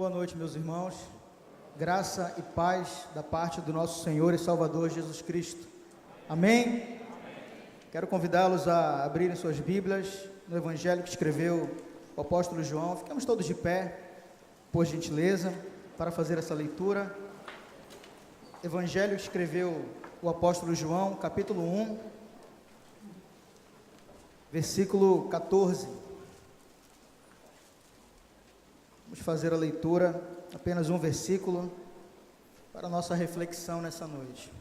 Boa noite, meus irmãos. Graça e paz da parte do nosso Senhor e Salvador Jesus Cristo. Amém? Quero convidá-los a abrirem suas Bíblias no Evangelho que escreveu o apóstolo João. Ficamos todos de pé, por gentileza, para fazer essa leitura. Evangelho que escreveu o apóstolo João, capítulo 1, versículo 14. Vamos fazer a leitura, apenas um versículo, para a nossa reflexão nessa noite.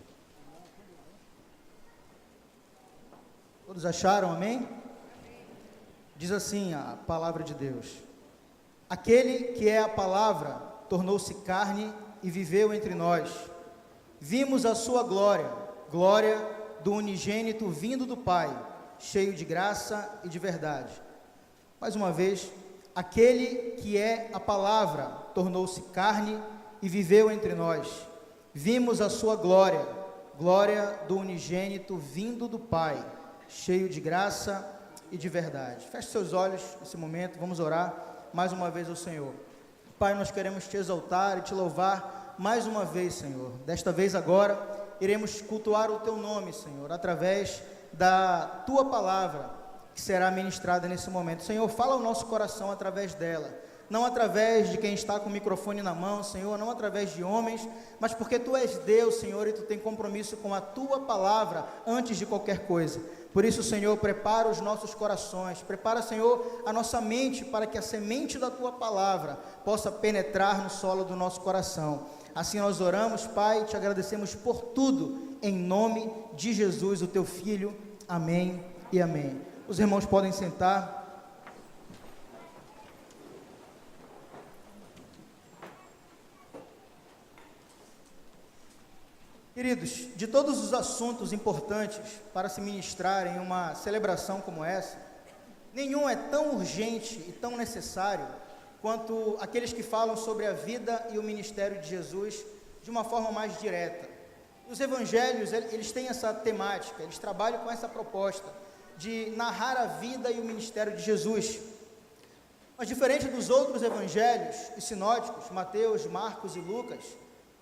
Todos acharam, amém? Diz assim a palavra de Deus: Aquele que é a palavra tornou-se carne e viveu entre nós. Vimos a sua glória, glória do unigênito vindo do Pai, cheio de graça e de verdade. Mais uma vez, aquele que é a palavra tornou-se carne e viveu entre nós. Vimos a sua glória, glória do unigênito vindo do Pai, cheio de graça e de verdade. Feche seus olhos nesse momento, vamos orar mais uma vez ao Senhor. Pai, nós queremos te exaltar e te louvar mais uma vez, Senhor. Desta vez agora, iremos cultuar o teu nome, Senhor, através da tua palavra, que será ministrada nesse momento. Senhor, fala ao nosso coração através dela, não através de quem está com o microfone na mão, Senhor, não através de homens, mas porque Tu és Deus, Senhor, e Tu tem compromisso com a Tua palavra antes de qualquer coisa. Por isso, Senhor, prepara os nossos corações, prepara, Senhor, a nossa mente, para que a semente da Tua palavra possa penetrar no solo do nosso coração. Assim nós oramos, Pai, te agradecemos por tudo, em nome de Jesus, o Teu Filho. Amém e amém. Os irmãos podem sentar. Queridos, de todos os assuntos importantes para se ministrar em uma celebração como essa, nenhum é tão urgente e tão necessário quanto aqueles que falam sobre a vida e o ministério de Jesus de uma forma mais direta. Os evangelhos, eles têm essa temática, eles trabalham com essa proposta de narrar a vida e o ministério de Jesus. Mas diferente dos outros evangelhos e sinóticos, Mateus, Marcos e Lucas,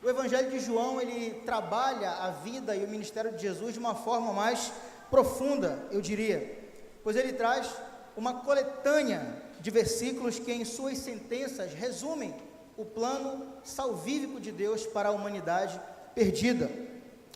o evangelho de João, ele trabalha a vida e o ministério de Jesus de uma forma mais profunda, eu diria, pois ele traz uma coletânea de versículos que em suas sentenças resumem o plano salvífico de Deus para a humanidade perdida.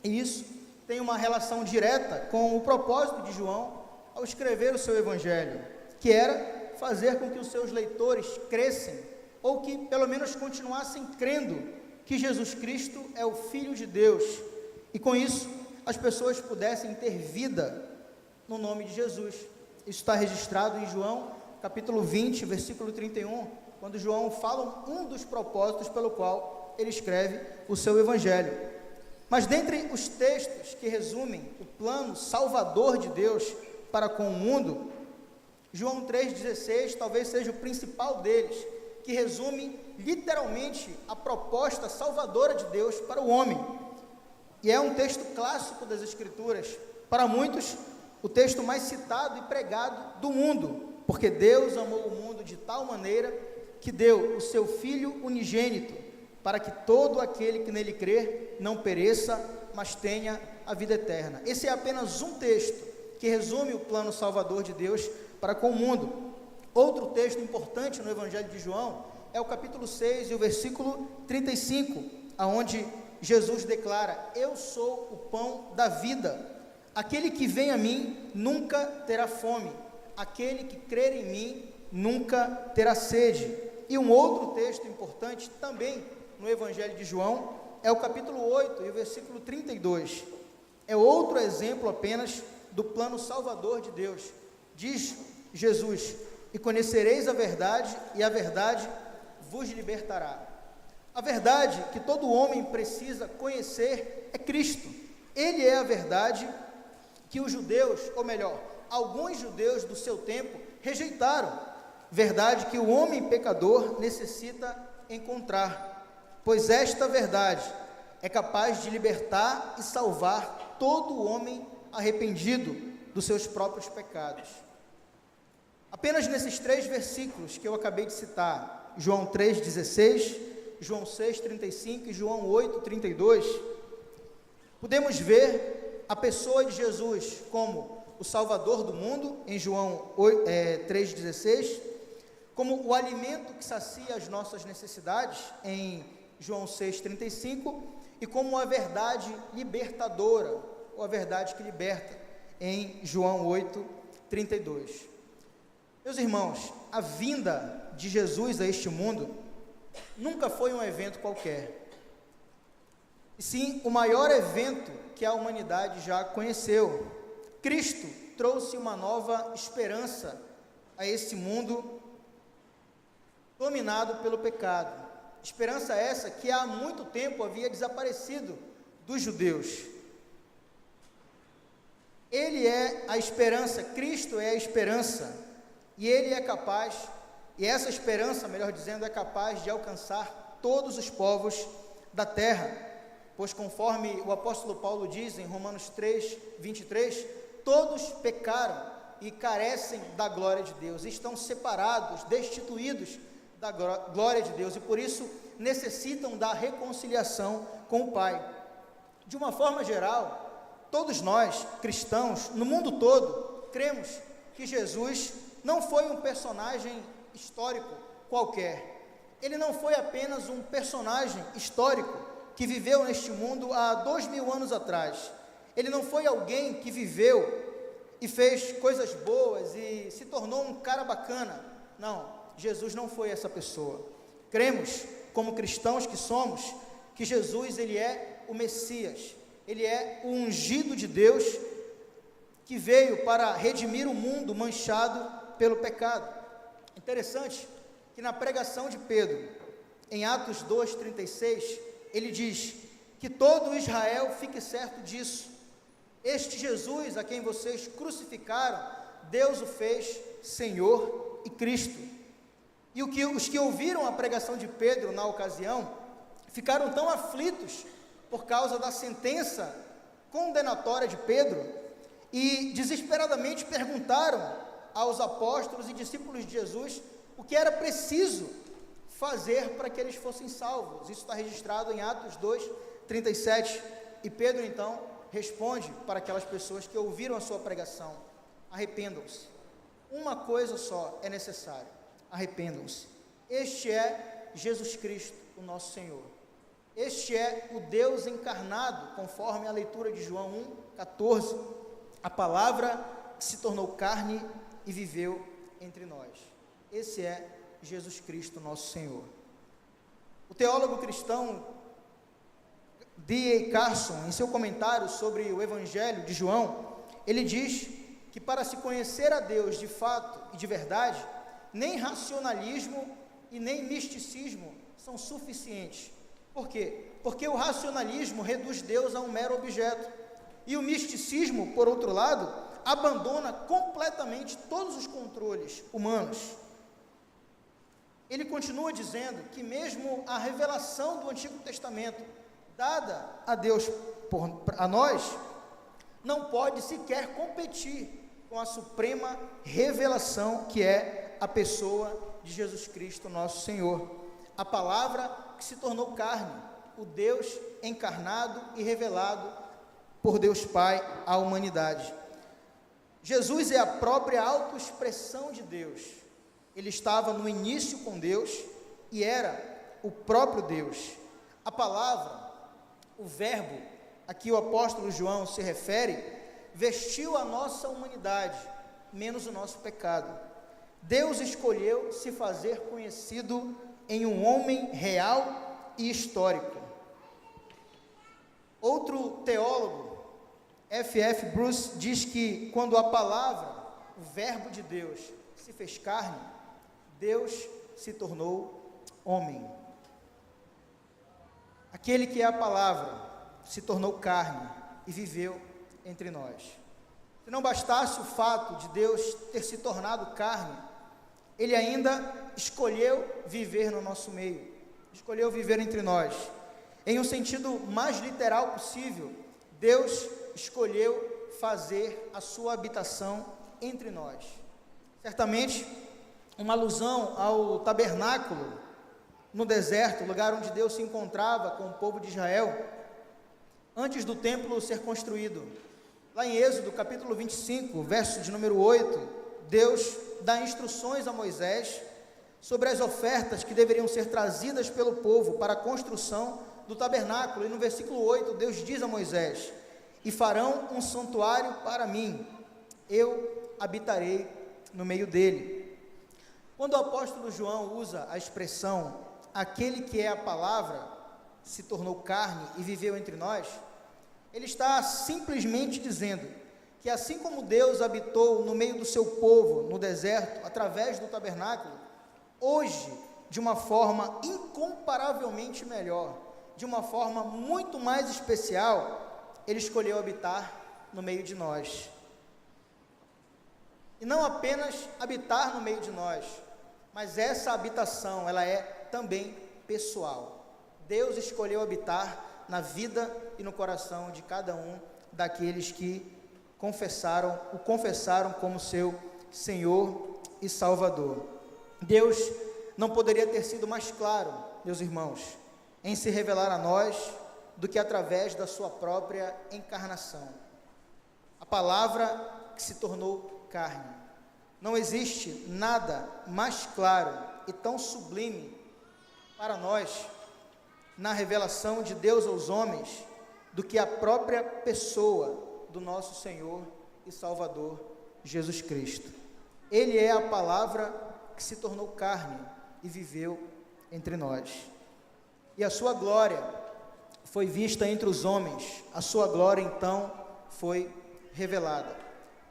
E isso tem uma relação direta com o propósito de João ao escrever o seu evangelho, que era fazer com que os seus leitores crescem, ou que pelo menos continuassem crendo que Jesus Cristo é o Filho de Deus, e com isso as pessoas pudessem ter vida no nome de Jesus. Isso está registrado em João, capítulo 20, versículo 31, quando João fala um dos propósitos pelo qual ele escreve o seu evangelho. Mas dentre os textos que resumem o plano salvador de Deus para com o mundo, João 3,16 talvez seja o principal deles, que resume literalmente a proposta salvadora de Deus para o homem. E é um texto clássico das Escrituras, para muitos, o texto mais citado e pregado do mundo, porque Deus amou o mundo de tal maneira que deu o seu Filho unigênito, para que todo aquele que nele crer não pereça, mas tenha a vida eterna. Esse é apenas um texto que resume o plano salvador de Deus para com o mundo. Outro texto importante no Evangelho de João é o capítulo 6 e o versículo 35, aonde Jesus declara: Eu sou o pão da vida, aquele que vem a mim nunca terá fome, aquele que crer em mim nunca terá sede. E um outro texto importante também no Evangelho de João é o capítulo 8 e o versículo 32, é outro exemplo apenas do plano salvador de Deus. Diz Jesus: E conhecereis a verdade, e a verdade vos libertará. A verdade que todo homem precisa conhecer é Cristo. Ele é a verdade que os judeus, ou melhor, alguns judeus do seu tempo rejeitaram. Verdade que o homem pecador necessita encontrar, pois esta verdade é capaz de libertar e salvar todo homem arrependido dos seus próprios pecados. Apenas nesses 3 versículos que eu acabei de citar, João 3,16, João 6,35 e João 8,32, podemos ver a pessoa de Jesus como o Salvador do mundo, em João 3,16, como o alimento que sacia as nossas necessidades, em João 6,35, e como a verdade libertadora, ou a verdade que liberta, em João 8,32. Meus irmãos, a vinda de Jesus a este mundo nunca foi um evento qualquer, e sim o maior evento que a humanidade já conheceu. Cristo trouxe uma nova esperança a esse mundo dominado pelo pecado. Esperança essa que há muito tempo havia desaparecido dos judeus. Ele é a esperança, Cristo é a esperança, e Ele é capaz, e essa esperança, melhor dizendo, é capaz de alcançar todos os povos da terra, pois conforme o apóstolo Paulo diz em Romanos 3, 23, todos pecaram e carecem da glória de Deus, estão separados, destituídos da glória de Deus, e por isso necessitam da reconciliação com o Pai. De uma forma geral, todos nós, cristãos, no mundo todo, cremos que Jesus não foi um personagem histórico qualquer. Ele não foi apenas um personagem histórico que viveu neste mundo há 2000 anos atrás. Ele não foi alguém que viveu e fez coisas boas e se tornou um cara bacana. Não, Jesus não foi essa pessoa. Cremos, como cristãos que somos, que Jesus, ele é o Messias, ele é o ungido de Deus, que veio para redimir o mundo manchado pelo pecado. Interessante que na pregação de Pedro, em Atos 2,36, ele diz que todo Israel fique certo disso. Este Jesus a quem vocês crucificaram, Deus o fez Senhor e Cristo. E os que ouviram a pregação de Pedro na ocasião, ficaram tão aflitos por causa da sentença condenatória de Pedro, e desesperadamente perguntaram aos apóstolos e discípulos de Jesus o que era preciso fazer para que eles fossem salvos. Isso está registrado em Atos 2:37, e Pedro então responde para aquelas pessoas que ouviram a sua pregação: arrependam-se, uma coisa só é necessária, arrependam-se. Este é Jesus Cristo, o nosso Senhor. Este é o Deus encarnado, conforme a leitura de João 1,14, a palavra que se tornou carne e viveu entre nós. Esse é Jesus Cristo, nosso Senhor. O teólogo cristão D.A. Carson, em seu comentário sobre o Evangelho de João, ele diz que para se conhecer a Deus de fato e de verdade, nem racionalismo e nem misticismo são suficientes. Por quê? Porque o racionalismo reduz Deus a um mero objeto, e o misticismo, por outro lado, abandona completamente todos os controles humanos. Ele continua dizendo que mesmo a revelação do Antigo Testamento, dada a Deus a nós, não pode sequer competir com a suprema revelação que é a pessoa de Jesus Cristo, nosso Senhor, a palavra que se tornou carne, o Deus encarnado e revelado por Deus Pai à humanidade. Jesus é a própria autoexpressão de Deus. Ele estava no início com Deus e era o próprio Deus. A palavra, o verbo, a que o apóstolo João se refere, vestiu a nossa humanidade, menos o nosso pecado. Deus escolheu se fazer conhecido em um homem real e histórico. Outro teólogo, F.F. Bruce, diz que quando a palavra, o verbo de Deus, se fez carne, Deus se tornou homem. Aquele que é a palavra se tornou carne e viveu entre nós. Se não bastasse o fato de Deus ter se tornado carne, Ele ainda escolheu viver no nosso meio, escolheu viver entre nós. Em um sentido mais literal possível, Deus escolheu fazer a sua habitação entre nós. Certamente, uma alusão ao tabernáculo no deserto, lugar onde Deus se encontrava com o povo de Israel, antes do templo ser construído. Lá em Êxodo, capítulo 25, verso de número 8, Deus dá instruções a Moisés sobre as ofertas que deveriam ser trazidas pelo povo para a construção do tabernáculo. E no versículo 8, Deus diz a Moisés: e farão um santuário para mim, eu habitarei no meio dele. Quando o apóstolo João usa a expressão, aquele que é a palavra se tornou carne e viveu entre nós, ele está simplesmente dizendo que assim como Deus habitou no meio do seu povo, no deserto, através do tabernáculo, hoje, de uma forma incomparavelmente melhor, de uma forma muito mais especial, ele escolheu habitar no meio de nós. E não apenas habitar no meio de nós, mas essa habitação, ela é também pessoal. Deus escolheu habitar na vida e no coração de cada um daqueles que o confessaram como seu Senhor e Salvador. Deus não poderia ter sido mais claro, meus irmãos, em se revelar a nós do que através da sua própria encarnação. A palavra que se tornou carne. Não existe nada mais claro e tão sublime para nós na revelação de Deus aos homens do que a própria pessoa do nosso Senhor e Salvador Jesus Cristo. Ele é a palavra que se tornou carne e viveu entre nós. E a sua glória foi vista entre os homens, a sua glória então foi revelada.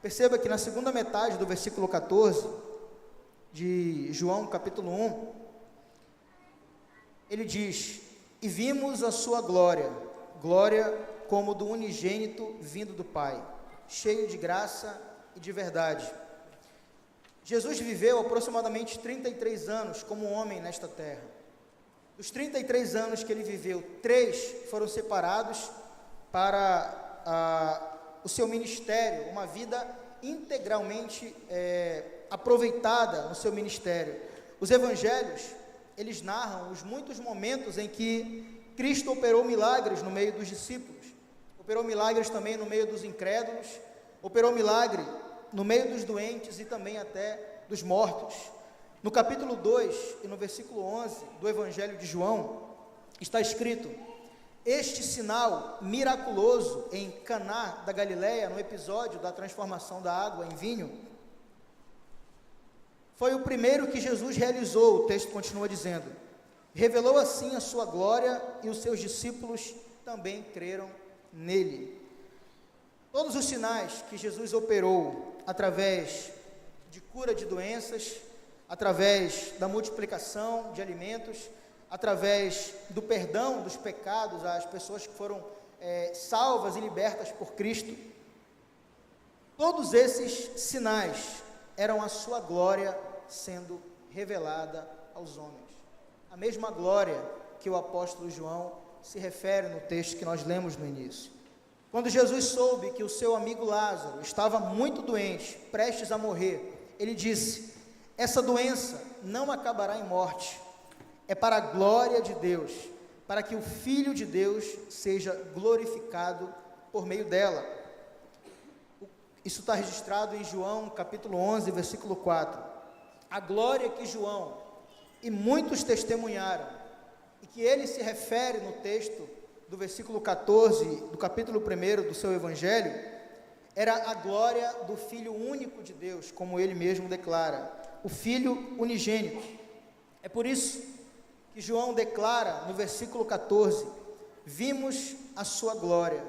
Perceba que na segunda metade do versículo 14 de João capítulo 1, ele diz: e vimos a sua glória, glória como do unigênito vindo do Pai, cheio de graça e de verdade. Jesus viveu aproximadamente 33 anos como homem nesta terra. Dos 33 anos que ele viveu, 3 foram separados para o seu ministério, uma vida integralmente aproveitada no seu ministério. Os evangelhos, eles narram os muitos momentos em que Cristo operou milagres no meio dos discípulos, operou milagres também no meio dos incrédulos, operou milagre no meio dos doentes e também até dos mortos. No capítulo 2 e no versículo 11 do Evangelho de João, está escrito: este sinal miraculoso em Caná da Galileia, no episódio da transformação da água em vinho, foi o primeiro que Jesus realizou. O texto continua dizendo: revelou assim a sua glória e os seus discípulos também creram nele. Todos os sinais que Jesus operou através de cura de doenças, através da multiplicação de alimentos, através do perdão dos pecados às pessoas que foram salvas e libertas por Cristo, todos esses sinais eram a sua glória sendo revelada aos homens. A mesma glória que o apóstolo João se refere no texto que nós lemos no início. Quando Jesus soube que o seu amigo Lázaro estava muito doente, prestes a morrer, ele disse: essa doença não acabará em morte, é para a glória de Deus, para que o Filho de Deus seja glorificado por meio dela. Isso está registrado em João capítulo 11, versículo 4. A glória que João e muitos testemunharam, e que ele se refere no texto do versículo 14, do capítulo 1 do seu Evangelho, era a glória do Filho único de Deus, como ele mesmo declara, o Filho unigênito. É por isso que João declara no versículo 14: vimos a sua glória,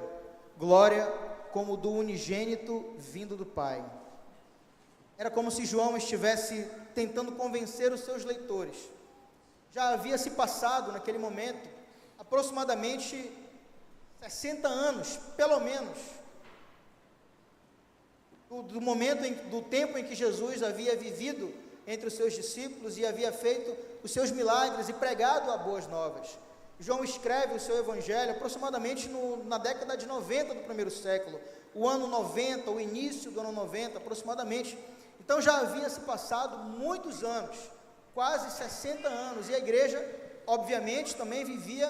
glória como do unigênito vindo do Pai. Era como se João estivesse tentando convencer os seus leitores. Já havia se passado naquele momento aproximadamente 60 anos, pelo menos, do tempo em que Jesus havia vivido entre os seus discípulos e havia feito os seus milagres e pregado a boas novas. João escreve o seu evangelho aproximadamente na década de 90 do primeiro século, o ano 90, o início do ano 90 aproximadamente. Então já havia se passado muitos anos, quase 60 anos, e a igreja, obviamente, também vivia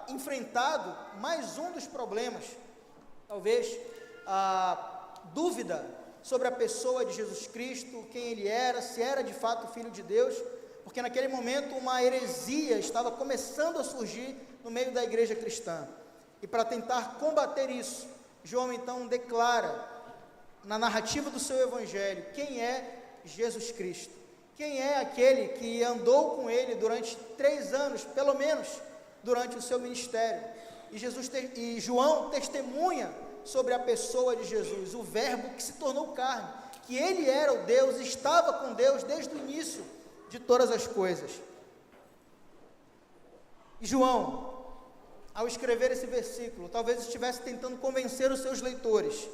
enfrentado mais um dos problemas, talvez a dúvida sobre a pessoa de Jesus Cristo, quem ele era, se era de fato Filho de Deus, porque naquele momento uma heresia estava começando a surgir no meio da igreja cristã, e para tentar combater isso, João então declara, na narrativa do seu evangelho, quem é Jesus Cristo, quem é aquele que andou com ele durante 3 anos, pelo menos, durante o seu ministério, e João testemunha sobre a pessoa de Jesus, o verbo que se tornou carne, que ele era o Deus, estava com Deus desde o início de todas as coisas. E João, ao escrever esse versículo, talvez estivesse tentando convencer os seus leitores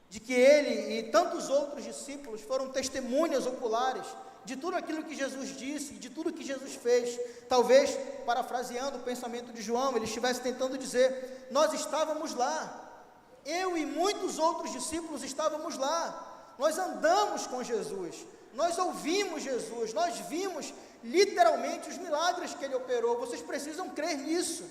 de que ele e tantos outros discípulos foram testemunhas oculares de tudo aquilo que Jesus disse, de tudo que Jesus fez. Talvez, parafraseando o pensamento de João, ele estivesse tentando dizer: nós estávamos lá, eu e muitos outros discípulos estávamos lá, nós andamos com Jesus, nós ouvimos Jesus, nós vimos literalmente os milagres que ele operou, vocês precisam crer nisso.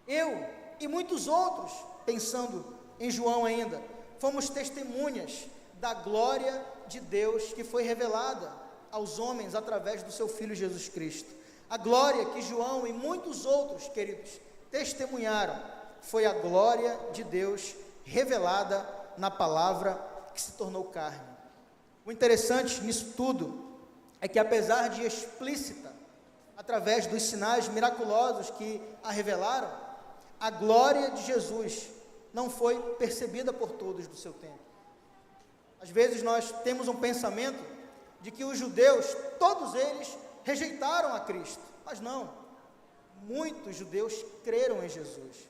Eu e muitos outros, pensando em João ainda, fomos testemunhas da glória de Deus que foi revelada aos homens através do seu Filho Jesus Cristo. A glória que João e muitos outros, queridos, testemunharam, foi a glória de Deus revelada na palavra que se tornou carne. O interessante nisso tudo é que, apesar de explícita, através dos sinais miraculosos que a revelaram, a glória de Jesus não foi percebida por todos do seu tempo. Às vezes nós temos um pensamento de que os judeus, todos eles, rejeitaram a Cristo, mas não. Muitos judeus creram em Jesus,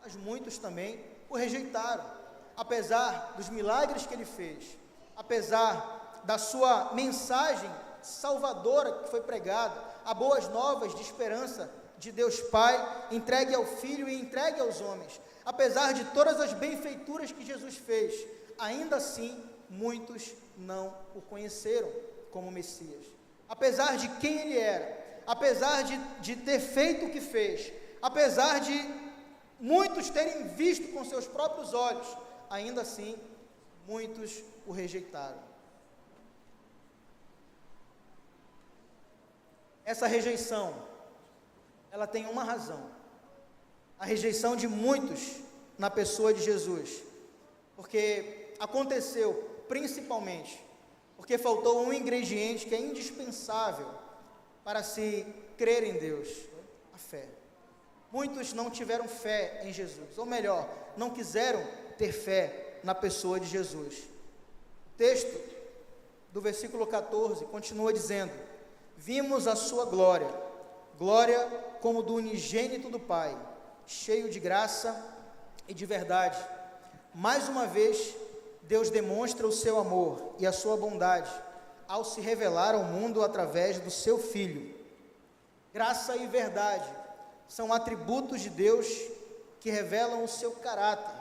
mas muitos também o rejeitaram, apesar dos milagres que ele fez, apesar da sua mensagem salvadora que foi pregada, a boas novas de esperança de Deus Pai, entregue ao Filho e entregue aos homens. Apesar de todas as benfeituras que Jesus fez, ainda assim, muitos não o conheceram como Messias. Apesar de quem ele era, apesar de ter feito o que fez, apesar de muitos terem visto com seus próprios olhos, ainda assim, muitos o rejeitaram. Essa rejeição, ela tem uma razão. A rejeição de muitos na pessoa de Jesus, porque aconteceu principalmente porque faltou um ingrediente que é indispensável para se crer em Deus: a fé. Muitos não tiveram fé em Jesus, ou melhor, não quiseram ter fé na pessoa de Jesus. O texto do versículo 14 continua dizendo: vimos a sua glória, glória como do unigênito do Pai, cheio de graça e de verdade. Mais uma vez, Deus demonstra o seu amor e a sua bondade ao se revelar ao mundo através do seu Filho. Graça e verdade são atributos de Deus que revelam o seu caráter,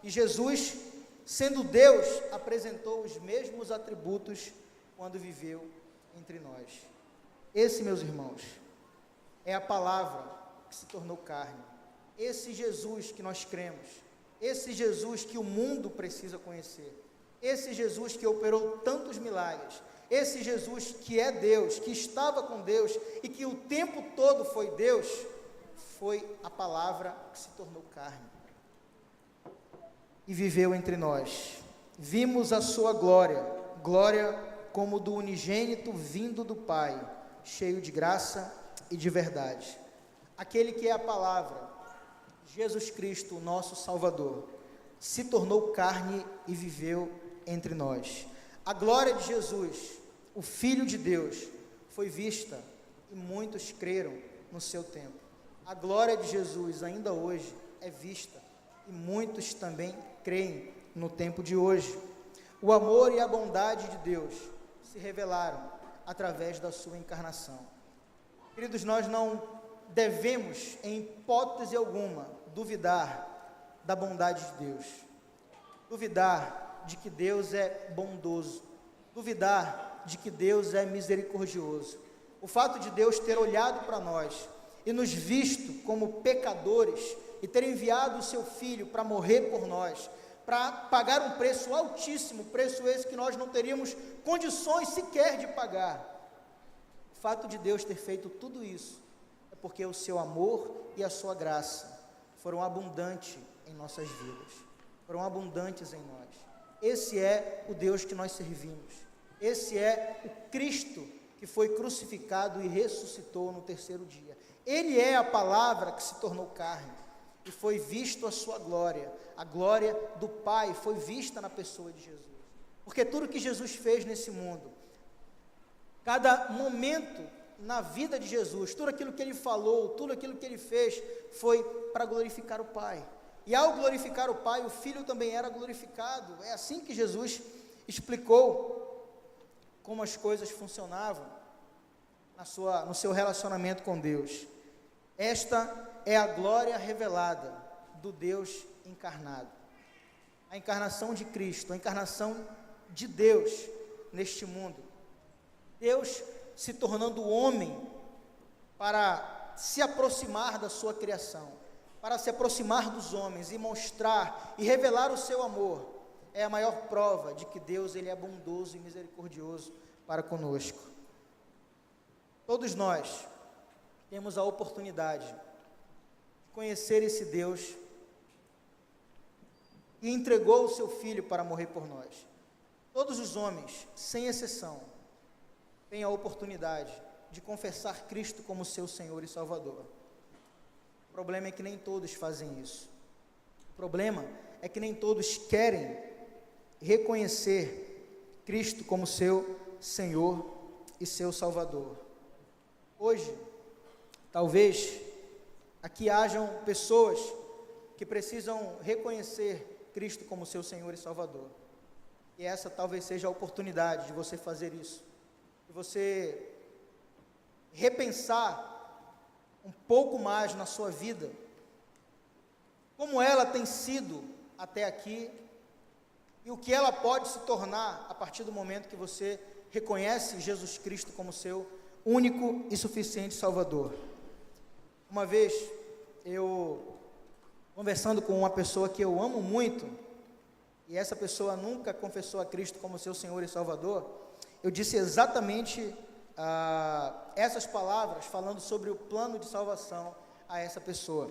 e Jesus, sendo Deus, apresentou os mesmos atributos quando viveu entre nós. Esse, meus irmãos, é a palavra que se tornou carne. Esse Jesus que nós cremos, esse Jesus que o mundo precisa conhecer, esse Jesus que operou tantos milagres, esse Jesus que é Deus, que estava com Deus e que o tempo todo foi Deus, foi a palavra que se tornou carne e viveu entre nós. Vimos a sua glória, glória como do unigênito vindo do Pai, cheio de graça e de verdade. Aquele que é a palavra, Jesus Cristo, o nosso Salvador, se tornou carne e viveu entre nós. A glória de Jesus, o Filho de Deus, foi vista e muitos creram no seu tempo. A glória de Jesus ainda hoje é vista e muitos também creem no tempo de hoje. O amor e a bondade de Deus se revelaram através da sua encarnação. Queridos, nós não devemos, em hipótese alguma, duvidar da bondade de Deus. duvidar de que Deus é bondoso, duvidar de que Deus é misericordioso. O fato de Deus ter olhado para nós e nos visto como pecadores e ter enviado o seu Filho para morrer por nós, para pagar um preço altíssimo, preço esse que nós não teríamos condições sequer de pagar. O fato de Deus ter feito tudo isso é porque o seu amor e a sua graça foram abundantes em nossas vidas, foram abundantes em nós. Esse é o Deus que nós servimos, esse é o Cristo que foi crucificado e ressuscitou no terceiro dia. Ele é a palavra que se tornou carne, e foi visto a sua glória, a glória do Pai foi vista na pessoa de Jesus, porque tudo que Jesus fez nesse mundo, cada momento na vida de Jesus, tudo aquilo que ele falou, tudo aquilo que ele fez, foi para glorificar o Pai, e ao glorificar o Pai, o Filho também era glorificado. É assim que Jesus explicou como as coisas funcionavam no seu relacionamento com Deus. Esta é a glória revelada do Deus encarnado, a encarnação de Cristo, a encarnação de Deus neste mundo, Deus se tornando homem para se aproximar da sua criação, para se aproximar dos homens e mostrar e revelar o seu amor, é a maior prova de que Deus ele é bondoso e misericordioso para conosco. Todos nós temos a oportunidade de conhecer esse Deus que entregou o seu Filho para morrer por nós. Todos os homens, sem exceção, têm a oportunidade de confessar Cristo como seu Senhor e Salvador. O problema é que nem todos fazem isso. O problema é que nem todos querem reconhecer Cristo como seu Senhor e seu Salvador. Hoje, talvez aqui hajam pessoas que precisam reconhecer Cristo como seu Senhor e Salvador. E essa talvez seja a oportunidade de você fazer isso, de você repensar um pouco mais na sua vida, como ela tem sido até aqui, e o que ela pode se tornar a partir do momento que você reconhece Jesus Cristo como seu único e suficiente Salvador. Uma vez, eu conversando com uma pessoa que eu amo muito, e essa pessoa nunca confessou a Cristo como seu Senhor e Salvador, eu disse exatamente essas palavras, falando sobre o plano de salvação a essa pessoa.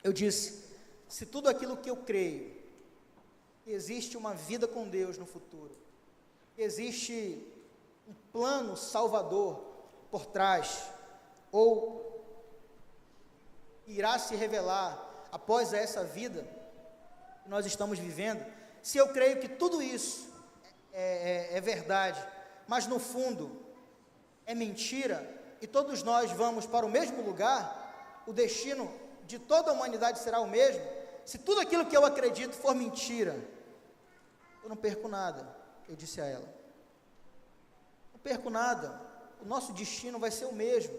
Eu disse: se tudo aquilo que eu creio, que existe uma vida com Deus no futuro, que existe um plano salvador por trás, ou irá se revelar após essa vida que nós estamos vivendo, se eu creio que tudo isso é verdade, mas no fundo é mentira, e todos nós vamos para o mesmo lugar, o destino de toda a humanidade será o mesmo, se tudo aquilo que eu acredito for mentira, eu não perco nada. Eu disse a ela: não perco nada, o nosso destino vai ser o mesmo,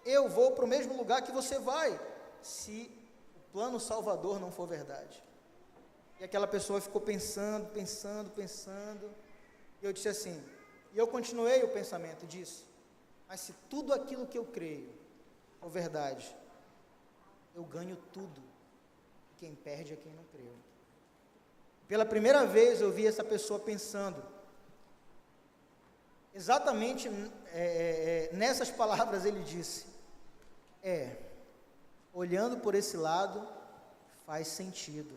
eu vou para o mesmo lugar que você vai, se o plano salvador não for verdade. E aquela pessoa ficou pensando, e eu disse assim, e eu continuei o pensamento, disse: mas se tudo aquilo que eu creio for verdade, eu ganho tudo, quem perde é quem não creu. Pela primeira vez eu vi essa pessoa pensando, exatamente nessas palavras ele disse: olhando por esse lado, faz sentido.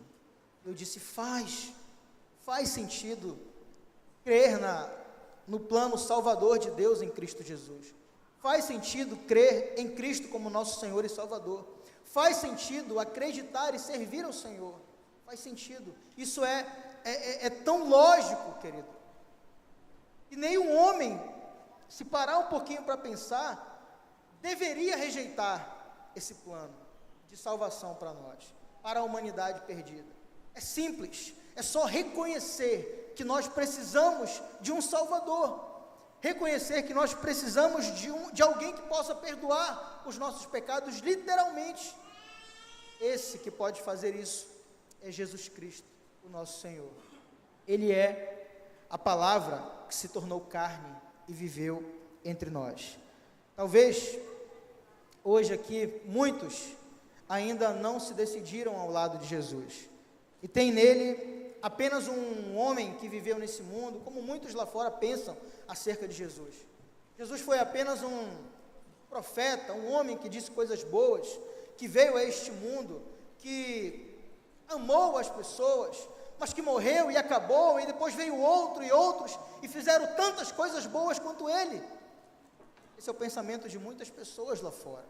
Eu disse: faz sentido crer no plano salvador de Deus em Cristo Jesus. Faz sentido crer em Cristo como nosso Senhor e Salvador. Faz sentido acreditar e servir ao Senhor. Faz sentido. Isso é tão lógico, querido, que nenhum homem, se parar um pouquinho para pensar, deveria rejeitar esse plano de salvação para nós, para a humanidade perdida. É simples, é só reconhecer que nós precisamos de um Salvador, reconhecer que nós precisamos de alguém que possa perdoar os nossos pecados, literalmente. Esse que pode fazer isso é Jesus Cristo, o nosso Senhor. Ele é a palavra que se tornou carne e viveu entre nós. Talvez hoje aqui muitos ainda não se decidiram ao lado de Jesus e tem nele apenas um homem que viveu nesse mundo, como muitos lá fora pensam acerca de Jesus. Jesus foi apenas um profeta, um homem que disse coisas boas, que veio a este mundo, que amou as pessoas, mas que morreu e acabou, e depois veio outro e outros, e fizeram tantas coisas boas quanto ele. Esse é o pensamento de muitas pessoas lá fora.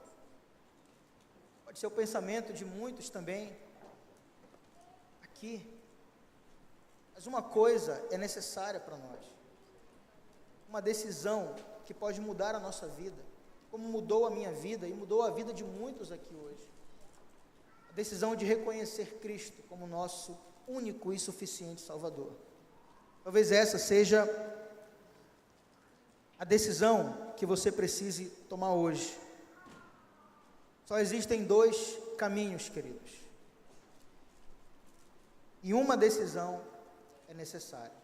Pode ser o pensamento de muitos também aqui. Mas uma coisa é necessária para nós, uma decisão que pode mudar a nossa vida, como mudou a minha vida e mudou a vida de muitos aqui hoje. A decisão de reconhecer Cristo como nosso único e suficiente Salvador. Talvez essa seja a decisão que você precise tomar hoje. Só existem dois caminhos, queridos, e uma decisão é necessária.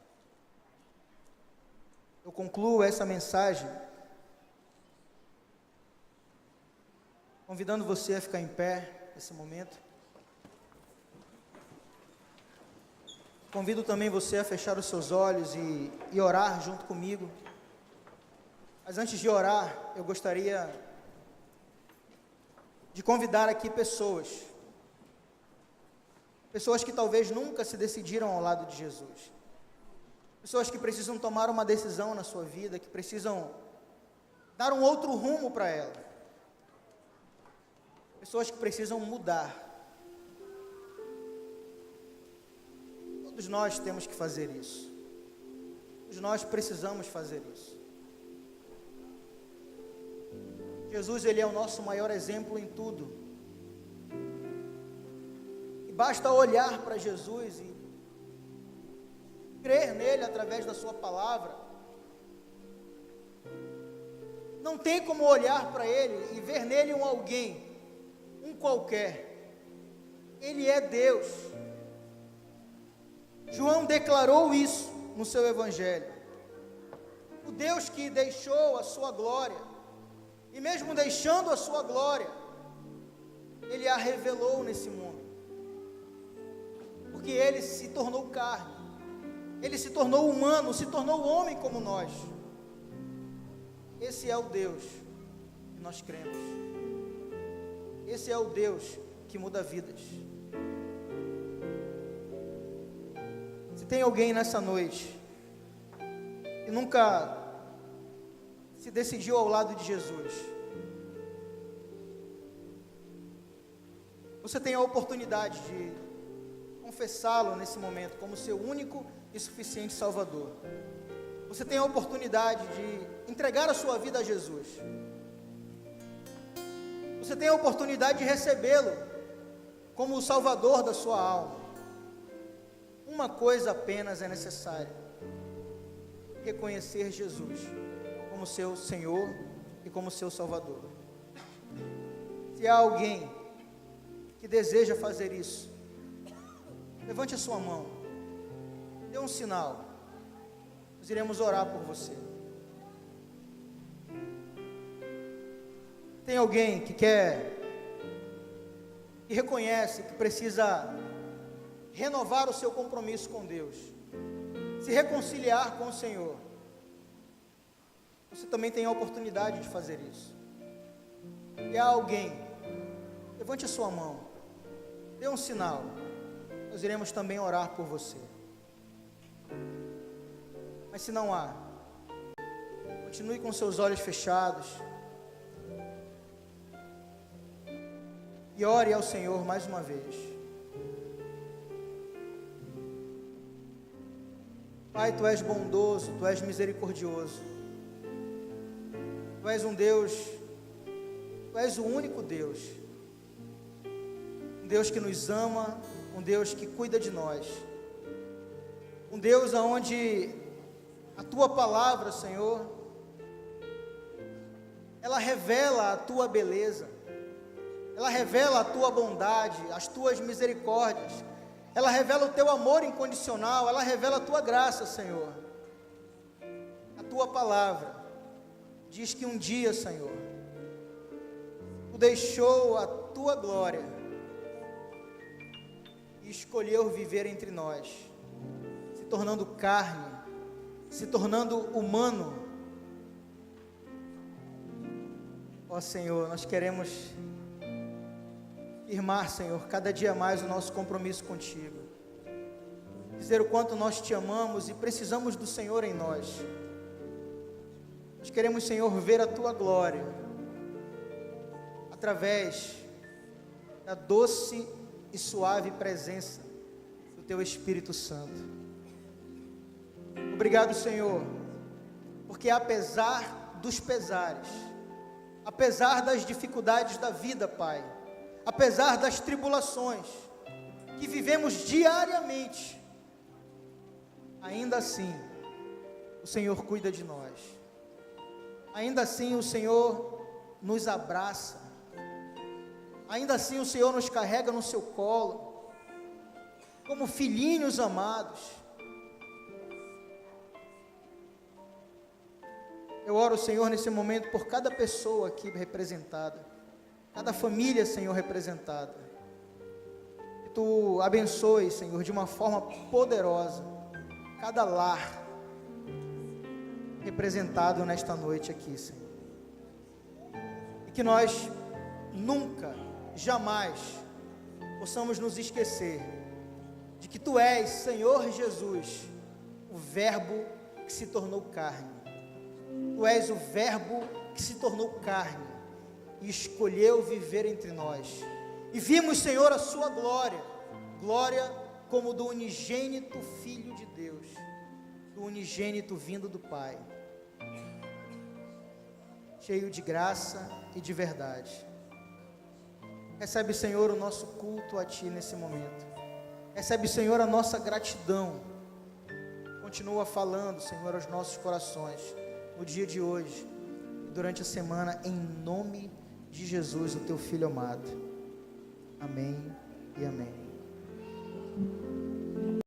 Eu concluo essa mensagem convidando você a ficar em pé nesse momento. Convido também você a fechar os seus olhos e orar junto comigo. Mas antes de orar, eu gostaria de convidar aqui pessoas que talvez nunca se decidiram ao lado de Jesus, pessoas que precisam tomar uma decisão na sua vida, que precisam dar um outro rumo para ela, pessoas que precisam mudar. Todos nós temos que fazer isso, todos nós precisamos fazer isso. Jesus, Ele é o nosso maior exemplo em tudo, e basta olhar para Jesus e crer nele através da sua palavra. Não tem como olhar para ele e ver nele um alguém, um qualquer. Ele é Deus. João declarou isso no seu evangelho. O Deus que deixou a sua glória, e mesmo deixando a sua glória, Ele a revelou nesse mundo, porque Ele se tornou carne, Ele se tornou humano, se tornou homem como nós. Esse é o Deus que nós cremos, esse é o Deus que muda vidas. Se tem alguém nessa noite que nunca se decidiu ao lado de Jesus, você tem a oportunidade de confessá-lo nesse momento como seu único e suficiente Salvador. Você tem a oportunidade de entregar a sua vida a Jesus. Você tem a oportunidade de recebê-lo como o Salvador da sua alma. Uma coisa apenas é necessária: reconhecer Jesus como seu Senhor e como seu Salvador. Se há alguém que deseja fazer isso, levante a sua mão, dê um sinal, nós iremos orar por você. Tem alguém que quer, que reconhece que precisa renovar o seu compromisso com Deus, se reconciliar com o Senhor? Você também tem a oportunidade de fazer isso. E há alguém, levante a sua mão, dê um sinal, nós iremos também orar por você. Mas se não há, continue com seus olhos fechados e ore ao Senhor mais uma vez. Pai, Tu és bondoso, Tu és misericordioso, Tu és um Deus, Tu és o único Deus, um Deus que nos ama, um Deus que cuida de nós, um Deus onde a Tua palavra, Senhor, ela revela a Tua beleza, ela revela a Tua bondade, as Tuas misericórdias, ela revela o teu amor incondicional, ela revela a tua graça, Senhor. A tua palavra diz que um dia, Senhor, tu deixou a tua glória e escolheu viver entre nós, se tornando carne, se tornando humano. Ó Senhor, nós queremos firmar, Senhor, cada dia mais o nosso compromisso contigo, dizer o quanto nós te amamos e precisamos do Senhor em nós. Nós queremos, Senhor, ver a tua glória através da doce e suave presença do teu Espírito Santo. Obrigado, Senhor, porque apesar dos pesares, apesar das dificuldades da vida, Pai, apesar das tribulações que vivemos diariamente, ainda assim o Senhor cuida de nós, ainda assim o Senhor nos abraça, ainda assim o Senhor nos carrega no seu colo, como filhinhos amados. Eu oro, Senhor, nesse momento por cada pessoa aqui representada, cada família, Senhor, representada. Que tu abençoe, Senhor, de uma forma poderosa, cada lar representado nesta noite aqui, Senhor. E que nós nunca, jamais possamos nos esquecer de que tu és, Senhor Jesus, o Verbo que se tornou carne. Tu és o Verbo que se tornou carne e escolheu viver entre nós. E vimos, Senhor, a sua glória, glória como do unigênito Filho de Deus, do unigênito vindo do Pai, cheio de graça e de verdade. Recebe, Senhor, o nosso culto a Ti nesse momento. Recebe, Senhor, a nossa gratidão. Continua falando, Senhor, aos nossos corações, no dia de hoje, durante a semana, em nome de Jesus, o Teu Filho amado. Amém e amém.